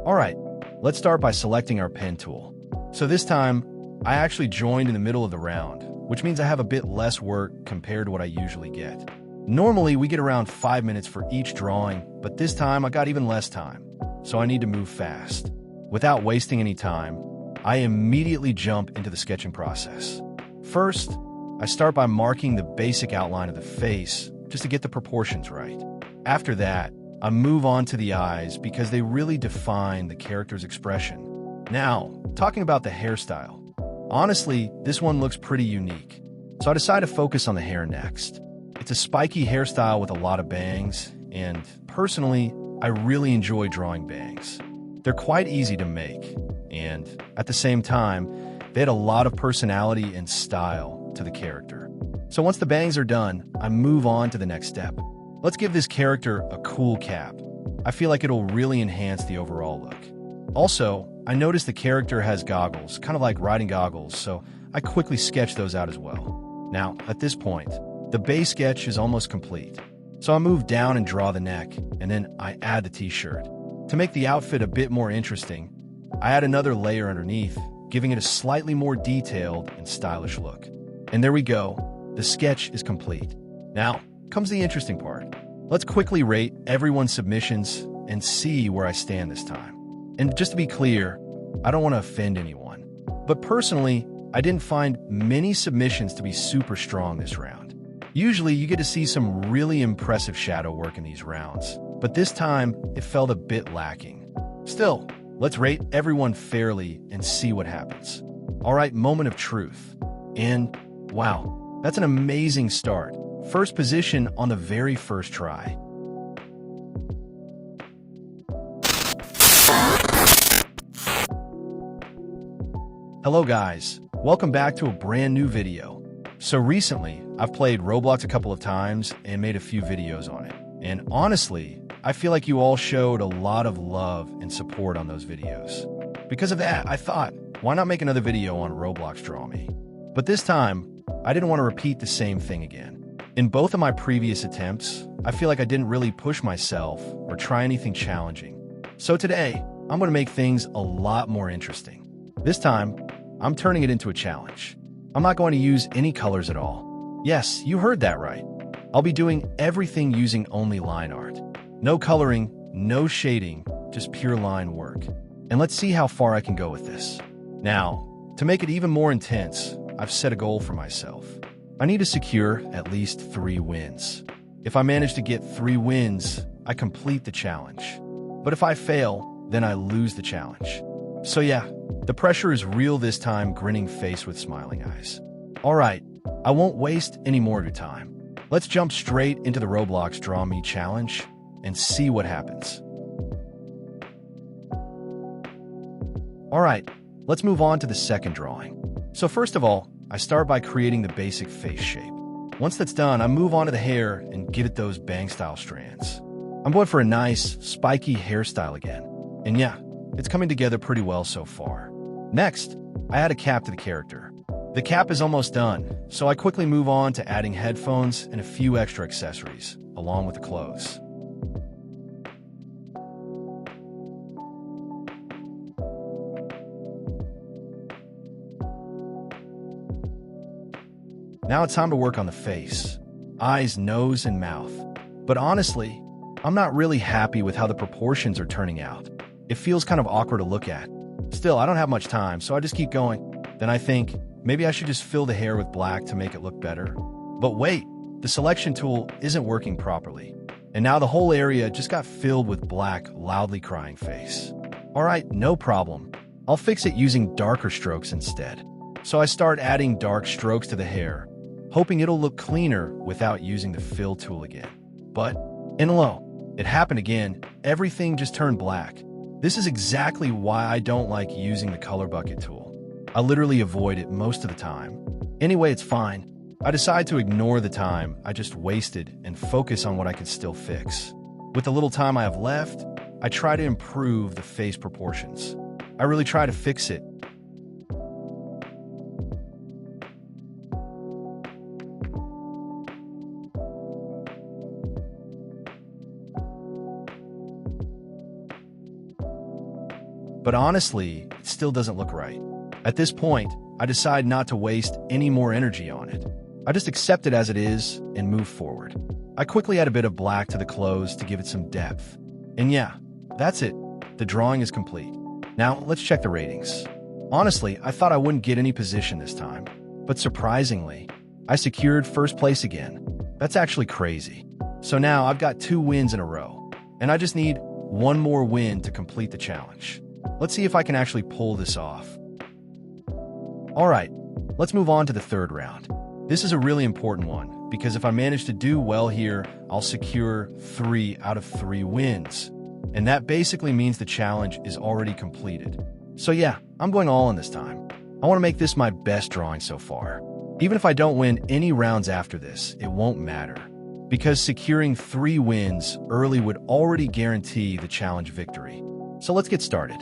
Alright, let's start by selecting our pen tool. So this time, I actually joined in the middle of the round, which means I have a bit less work compared to what I usually get. Normally, we get around 5 minutes for each drawing, but this time I got even less time, so I need to move fast. Without wasting any time, I immediately jump into the sketching process. First, I start by marking the basic outline of the face, just to get the proportions right. After that, I move on to the eyes because they really define the character's expression. Now, talking about the hairstyle. Honestly, this one looks pretty unique, so I decide to focus on the hair next. It's a spiky hairstyle with a lot of bangs, and personally, I really enjoy drawing bangs. They're quite easy to make, and at the same time, they add a lot of personality and style to the character. So once the bangs are done, I move on to the next step. Let's give this character a cool cap. I feel like it'll really enhance the overall look. Also, I noticed the character has goggles, kind of like riding goggles, so I quickly sketch those out as well. Now, at this point, the base sketch is almost complete. So I move down and draw the neck, and then I add the t-shirt. To make the outfit a bit more interesting, I add another layer underneath, giving it a slightly more detailed and stylish look. And there we go, the sketch is complete. Now, comes the interesting part. Let's quickly rate everyone's submissions and see where I stand this time. And just to be clear, I don't want to offend anyone, but personally, I didn't find many submissions to be super strong this round. Usually, you get to see some really impressive shadow work in these rounds, but this time, it felt a bit lacking. Still, let's rate everyone fairly and see what happens. Alright, moment of truth. And, wow, that's an amazing start. First position on the very first try. Hello guys, welcome back to a brand new video. So recently, I've played Roblox a couple of times and made a few videos on it. And honestly, I feel like you all showed a lot of love and support on those videos. Because of that, I thought, why not make another video on Roblox Draw Me? But this time, I didn't want to repeat the same thing again. In both of my previous attempts, I feel like I didn't really push myself or try anything challenging. So today, I'm going to make things a lot more interesting. This time, I'm turning it into a challenge. I'm not going to use any colors at all. Yes, you heard that right. I'll be doing everything using only line art. No coloring, no shading, just pure line work. And let's see how far I can go with this. Now, to make it even more intense, I've set a goal for myself. I need to secure at least 3 wins. If I manage to get 3 wins, I complete the challenge. But if I fail, then I lose the challenge. So yeah, the pressure is real this time, grinning face with smiling eyes. Alright, I won't waste any more of your time. Let's jump straight into the Roblox Draw Me challenge and see what happens. Alright, let's move on to the second drawing. So first of all, I start by creating the basic face shape. Once that's done, I move on to the hair and give it those bang-style strands. I'm going for a nice, spiky hairstyle again. And yeah, it's coming together pretty well so far. Next, I add a cap to the character. The cap is almost done, so I quickly move on to adding headphones and a few extra accessories, along with the clothes. Now it's time to work on the face, eyes, nose, and mouth. But honestly, I'm not really happy with how the proportions are turning out. It feels kind of awkward to look at. Still, I don't have much time, so I just keep going. Then I think, maybe I should just fill the hair with black to make it look better. But wait, the selection tool isn't working properly. And now the whole area just got filled with black, loudly crying face. Alright, no problem. I'll fix it using darker strokes instead. So I start adding dark strokes to the hair, hoping it'll look cleaner without using the fill tool again. But, and lo, it happened again. Everything just turned black. This is exactly why I don't like using the color bucket tool. I literally avoid it most of the time. Anyway, it's fine. I decide to ignore the time I just wasted and focus on what I can still fix. With the little time I have left, I try to improve the face proportions. I really try to fix it. But honestly, it still doesn't look right. At this point, I decide not to waste any more energy on it. I just accept it as it is and move forward. I quickly add a bit of black to the clothes to give it some depth. And yeah, that's it. The drawing is complete. Now, let's check the ratings. Honestly, I thought I wouldn't get any position this time. But surprisingly, I secured first place again. That's actually crazy. So now I've got 2 wins in a row. And I just need one more win to complete the challenge. Let's see if I can actually pull this off. Alright, let's move on to the third round. This is a really important one, because if I manage to do well here, I'll secure 3 out of 3 wins. And that basically means the challenge is already completed. So yeah, I'm going all in this time. I want to make this my best drawing so far. Even if I don't win any rounds after this, it won't matter. Because securing 3 wins early would already guarantee the challenge victory. So let's get started.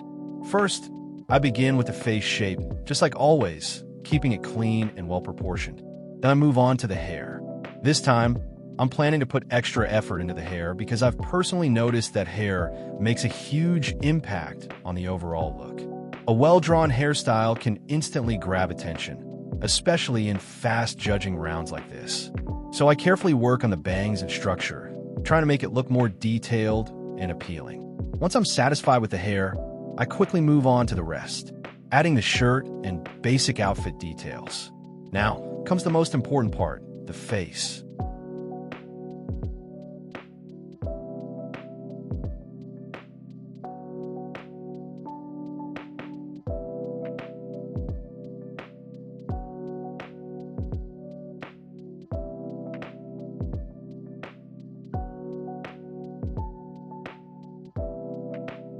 First, I begin with the face shape, just like always, keeping it clean and well-proportioned. Then I move on to the hair. This time, I'm planning to put extra effort into the hair because I've personally noticed that hair makes a huge impact on the overall look. A well-drawn hairstyle can instantly grab attention, especially in fast-judging rounds like this. So I carefully work on the bangs and structure, trying to make it look more detailed and appealing. Once I'm satisfied with the hair, I quickly move on to the rest, adding the shirt and basic outfit details. Now comes the most important part, the face.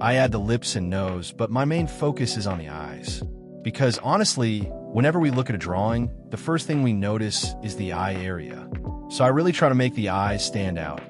I add the lips and nose, but my main focus is on the eyes. Because honestly, whenever we look at a drawing, the first thing we notice is the eye area. So I really try to make the eyes stand out,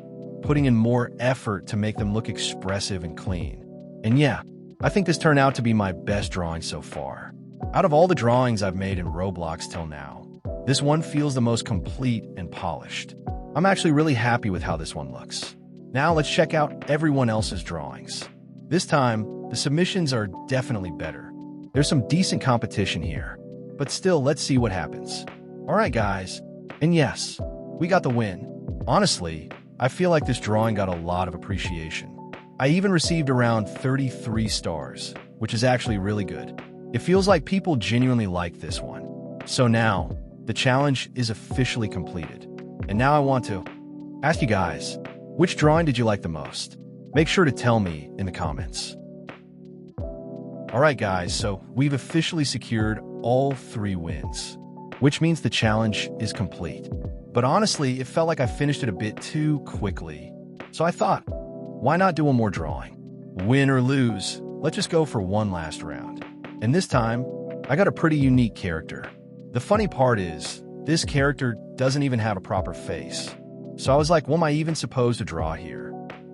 putting in more effort to make them look expressive and clean. And yeah, I think this turned out to be my best drawing so far. Out of all the drawings I've made in Roblox till now, this one feels the most complete and polished. I'm actually really happy with how this one looks. Now let's check out everyone else's drawings. This time, the submissions are definitely better. There's some decent competition here, but still, let's see what happens. Alright guys, and yes, we got the win. Honestly, I feel like this drawing got a lot of appreciation. I even received around 33 stars, which is actually really good. It feels like people genuinely like this one. So now, the challenge is officially completed. And now I want to ask you guys, which drawing did you like the most? Make sure to tell me in the comments. Alright guys, so we've officially secured all 3 wins, which means the challenge is complete. But honestly, it felt like I finished it a bit too quickly. So I thought, why not do one more drawing? Win or lose, let's just go for one last round. And this time, I got a pretty unique character. The funny part is, this character doesn't even have a proper face. So I was like, what am I even supposed to draw here?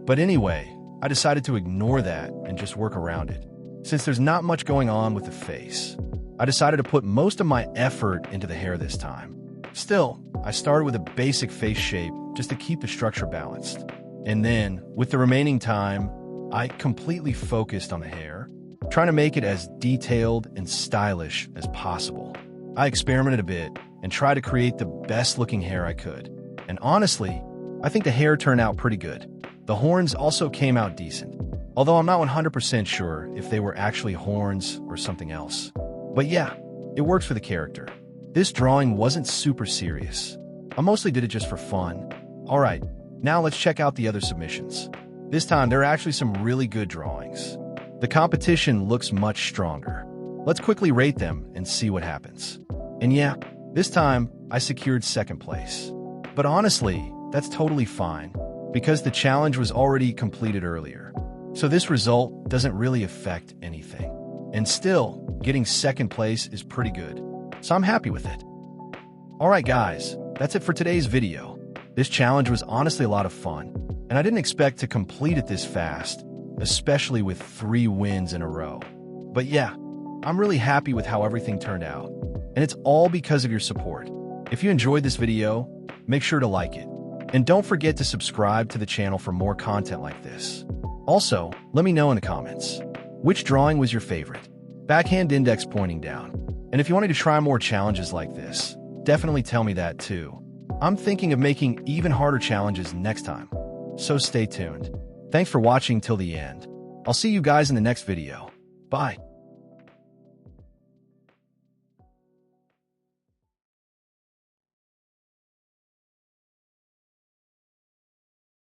But anyway, I decided to ignore that and just work around it. Since there's not much going on with the face, I decided to put most of my effort into the hair this time. Still, I started with a basic face shape just to keep the structure balanced. And then, with the remaining time, I completely focused on the hair, trying to make it as detailed and stylish as possible. I experimented a bit and tried to create the best looking hair I could. And honestly, I think the hair turned out pretty good. The horns also came out decent, although I'm not 100% sure if they were actually horns or something else. But yeah, it works for the character. This drawing wasn't super serious. I mostly did it just for fun. Alright, now let's check out the other submissions. This time, there are actually some really good drawings. The competition looks much stronger. Let's quickly rate them and see what happens. And yeah, this time, I secured second place. But honestly, that's totally fine, because the challenge was already completed earlier. So this result doesn't really affect anything. And still, getting second place is pretty good. So I'm happy with it. Alright guys, that's it for today's video. This challenge was honestly a lot of fun, and I didn't expect to complete it this fast, especially with 3 wins in a row. But yeah, I'm really happy with how everything turned out, and it's all because of your support. If you enjoyed this video, make sure to like it. And don't forget to subscribe to the channel for more content like this. Also, let me know in the comments, Which drawing was your favorite? Backhand index pointing down. And if you wanted to try more challenges like this, definitely tell me that too. I'm thinking of making even harder challenges next time, so stay tuned. Thanks for watching till the end. I'll see you guys in the next video. Bye.